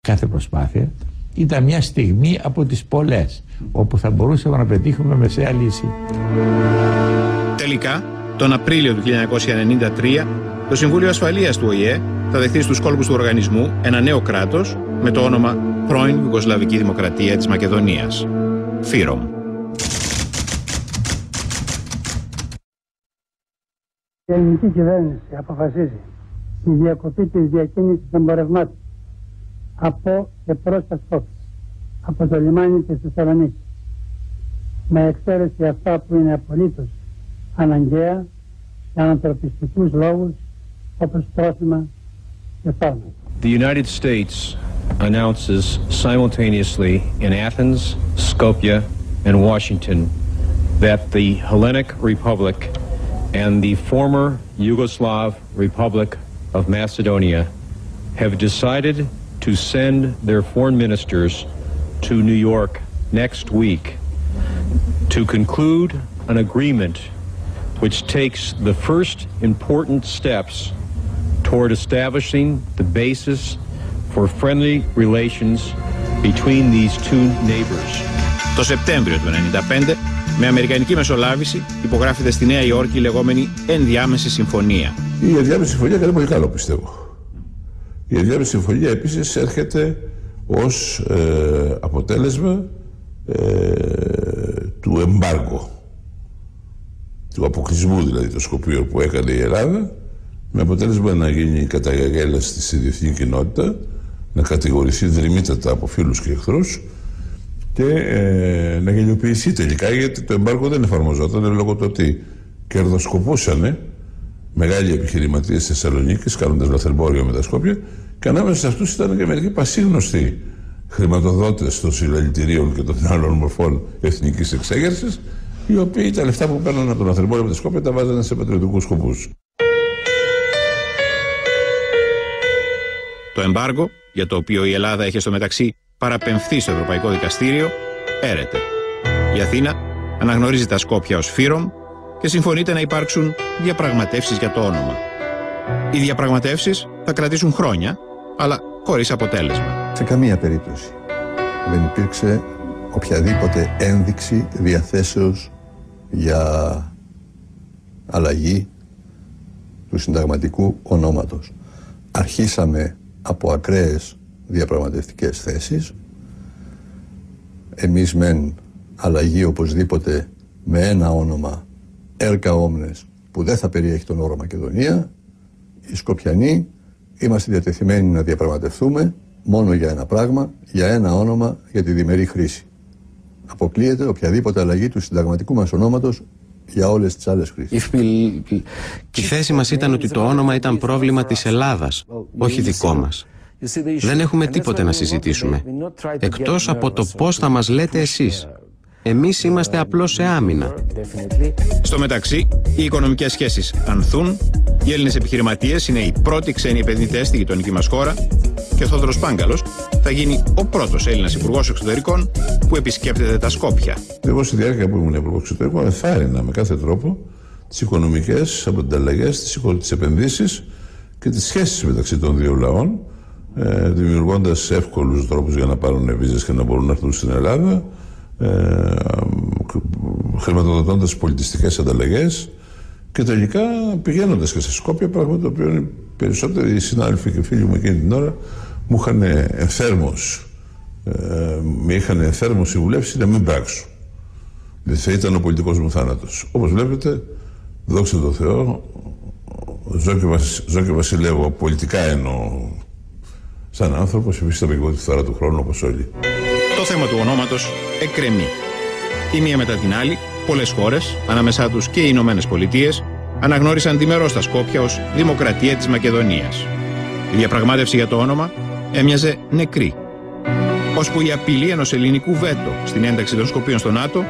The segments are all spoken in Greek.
Κάθε προσπάθεια ήταν μια στιγμή από τις πολλές όπου θα μπορούσαμε να πετύχουμε μεσαία λύση. Τελικά, τον Απρίλιο του 1993, το Συμβούλιο Ασφαλείας του ΟΗΕ θα δεχτεί στους κόλπους του οργανισμού ένα νέο κράτος με το όνομα πρώην Ιουγκοσλαβική Δημοκρατία της Μακεδονίας, ΦΥΡΟΜ. Η ελληνική κυβέρνηση αποφασίζει τη διακοπή της διακίνησης εμπορευμάτων από και προς τα Σκόπια, από το λιμάνι της Θεσσαλονίκης, με εξαίρεση αυτά που είναι απολύτως αναγκαία για ανθρωπιστικούς λόγους όπως τρόφιμα και φάρμακα. The United States announces simultaneously in Athens, Skopje, and Washington that the Hellenic Republic and the former Yugoslav Republic of Macedonia have decided to send their foreign ministers to New York next week to conclude an agreement which takes the first important steps toward establishing the basis for friendly relations between these two neighbors. Το Σεπτέμβριο του 1995, με αμερικανική μεσολάβηση, υπογράφεται στη Νέα Υόρκη η λεγόμενη ενδιάμεση συμφωνία. Η ενδιάμεση συμφωνία κάνει πολύ καλό, πιστεύω. Η ενδιάμεση συμφωνία επίσης έρχεται ως αποτέλεσμα του εμπάργου, του αποκλεισμού δηλαδή των Σκοπίων που έκανε η Ελλάδα, με αποτέλεσμα να γίνει καταγγέλαση στη διεθνή κοινότητα, να κατηγορηθεί δρυμύτατα από φίλους και εχθρούς και να γελιοποιηθεί τελικά, γιατί το εμπάργο δεν εφαρμοζόταν λόγω του ότι κερδοσκοπούσαν μεγάλοι επιχειρηματίες της Θεσσαλονίκης κάνοντας λαθρεμπόριο με τα Σκόπια, και ανάμεσα σε αυτούς ήταν και μερικοί πασίγνωστοι χρηματοδότες των συλλαλητηρίων και των άλλων μορφών εθνικής εξέγερσης, οι οποίοι τα λεφτά που παίρνουν από τον λαθρεμπόριο με τα Σκόπια τα βάζανε σε πατριωτικούς σκοπούς. Το εμπάργο, για το οποίο η Ελλάδα έχει στο μεταξύ παραπεμφθεί στο Ευρωπαϊκό Δικαστήριο, έρεται. Η Αθήνα αναγνωρίζει τα Σκόπια ως ΦΥΡΟΜ και συμφωνείται να υπάρξουν διαπραγματεύσεις για το όνομα. Οι διαπραγματεύσεις θα κρατήσουν χρόνια, αλλά χωρίς αποτέλεσμα. Σε καμία περίπτωση δεν υπήρξε οποιαδήποτε ένδειξη διαθέσεως για αλλαγή του συνταγματικού ονόματος. Αρχίσαμε από ακραίες διαπραγματευτικές θέσεις. Εμείς μεν αλλαγή οπωσδήποτε με ένα όνομα, Έρκα Όμνες, που δεν θα περιέχει τον όρο Μακεδονία. Οι Σκοπιανοί είμαστε διατεθειμένοι να διαπραγματευτούμε μόνο για ένα πράγμα, για ένα όνομα για τη διμερή χρήση. Αποκλείεται οποιαδήποτε αλλαγή του συνταγματικού μας ονόματος για όλες τις άλλες χρήσεις. Η θέση μας ήταν ότι το όνομα ήταν πρόβλημα της Ελλάδας, όχι δικό μας. Δεν έχουμε τίποτε να συζητήσουμε, εκτός από το πώς θα μας λέτε εσείς. Εμείς είμαστε απλώς σε άμυνα. Στο μεταξύ, οι οικονομικές σχέσεις ανθούν, οι Έλληνες επιχειρηματίες είναι οι πρώτοι ξένοι επενδυτές στη γειτονική μας χώρα και ο Θόδωρος Πάγκαλος θα γίνει ο πρώτος Έλληνας υπουργός εξωτερικών που επισκέπτεται τα Σκόπια. Εγώ στη διάρκεια που ήμουν υπουργός εξωτερικών ενθάρρυνα με κάθε τρόπο τις οικονομικές ανταλλαγές, τις επενδύσεις και τις σχέσεις μεταξύ των δύο λαών, δημιουργώντας εύκολους τρόπους για να πάρουν βίζες και να μπορούν να έρθουν στην Ελλάδα, χρηματοδοτώντας πολιτιστικές ανταλλαγές και τελικά πηγαίνοντας και σε Σκόπια, πράγμα το οποίο οι περισσότεροι συνάδελφοι και φίλοι μου εκείνη την ώρα μου είχαν ενθέρμως συμβουλεύσει να μην πράξουν, διότι θα ήταν ο πολιτικός μου θάνατος. Όπως βλέπετε, δόξα τω Θεώ, ζω και βασιλεύω, πολιτικά εννοώ, σαν άνθρωπος, υφίσταμαι εγώ τη φθορά του χρόνου όπως όλοι. Το θέμα του ονόματος εκκρεμεί. Η μία μετά την άλλη, πολλές χώρες, ανάμεσά τους και οι Ηνωμένες Πολιτείες, αναγνώρισαν διμερώς τα Σκόπια ως Δημοκρατία της Μακεδονίας. Η διαπραγμάτευση για το όνομα έμοιαζε νεκρή, ώσπου η απειλή ενός ελληνικού βέτο στην ένταξη των Σκοπίων στο ΝΑΤΟ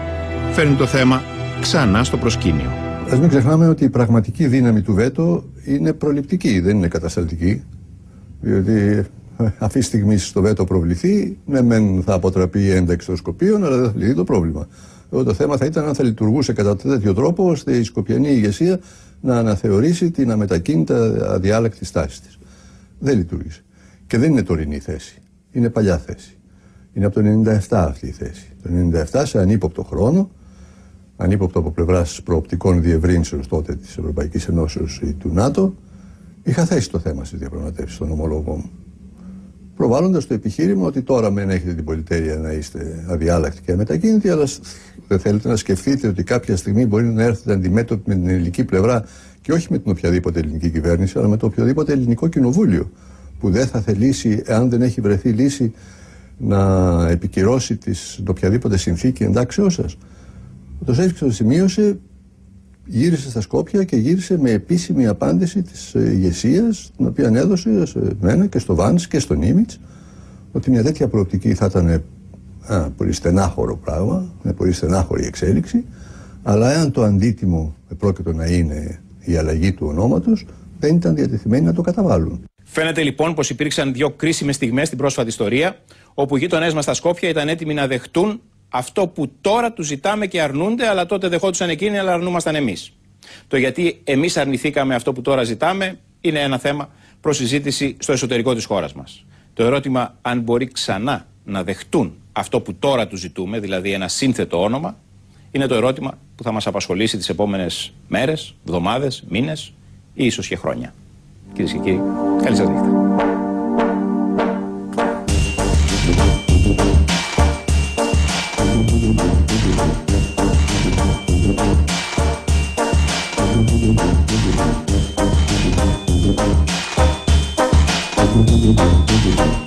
φέρνει το θέμα ξανά στο προσκήνιο. Ας μην ξεχνάμε ότι η πραγματική δύναμη του βέτο είναι προληπτική, δεν είναι κατασταλτική. Διότι αυτή τη στιγμή στο βέτο προβληθεί, ναι, μεν θα αποτραπεί η ένταξη των Σκοπίων, αλλά δεν θα λυθεί το πρόβλημα. Το θέμα θα ήταν αν θα λειτουργούσε κατά τέτοιο τρόπο ώστε η σκοπιανή ηγεσία να αναθεωρήσει την αμετακίνητα αδιάλεκτη στάση της. Δεν λειτουργήσε. Και δεν είναι τωρινή θέση. είναι παλιά θέση. Είναι από το 97 αυτή η θέση. Το 97 σε ανύποπτο χρόνο, ανύποπτο από πλευράς προοπτικών διευρύνσεως τότε της Ευρωπαϊκής Ενώσεως ή του ΝΑΤΟ, είχα θέσει το θέμα στις διαπραγματεύσεις των ομολόγων μου. Προβάλλοντας το επιχείρημα ότι τώρα μεν έχετε την πολυτέλεια να είστε αδιάλακτοι και αμετακίνητοι, αλλά δεν θέλετε να σκεφτείτε ότι κάποια στιγμή μπορεί να έρθετε αντιμέτωποι με την ελληνική πλευρά και όχι με την οποιαδήποτε ελληνική κυβέρνηση, αλλά με το οποιοδήποτε ελληνικό κοινοβούλιο, που δεν θα θελήσει, εάν δεν έχει βρεθεί λύση, να επικυρώσει την οποιαδήποτε συνθήκη εντάξεώς σας. Το Σέιξπιρ το σημείωσε, γύρισε στα Σκόπια και γύρισε με επίσημη απάντηση της ηγεσίας, την οποία έδωσε σε μένα και στο Βάνς και στο Νίμιτς, ότι μια τέτοια προοπτική θα ήταν πολύ στενάχωρο πράγμα, με πολύ στενάχωρη εξέλιξη, αλλά εάν το αντίτιμο πρόκειται να είναι η αλλαγή του ονόματος, δεν ήταν διατεθειμένοι να το καταβάλουν. Φαίνεται λοιπόν πως υπήρξαν δύο κρίσιμες στιγμές στην πρόσφατη ιστορία, όπου οι γείτονές μας στα Σκόπια ήταν έτοιμοι να δεχτούν αυτό που τώρα τους ζητάμε και αρνούνται, αλλά τότε δεχόντουσαν εκείνοι, αλλά αρνούμασταν εμείς. Το γιατί εμείς αρνηθήκαμε αυτό που τώρα ζητάμε είναι ένα θέμα προς συζήτηση στο εσωτερικό της χώρας μας. Το ερώτημα αν μπορεί ξανά να δεχτούν αυτό που τώρα τους ζητούμε, δηλαδή ένα σύνθετο όνομα, είναι το ερώτημα που θα μας απασχολήσει τις επόμενες μέρες, εβδομάδες, μήνες ή ίσως και χρόνια. Κυρίες και κύριοι, καλή σας νύχτα. Thank you.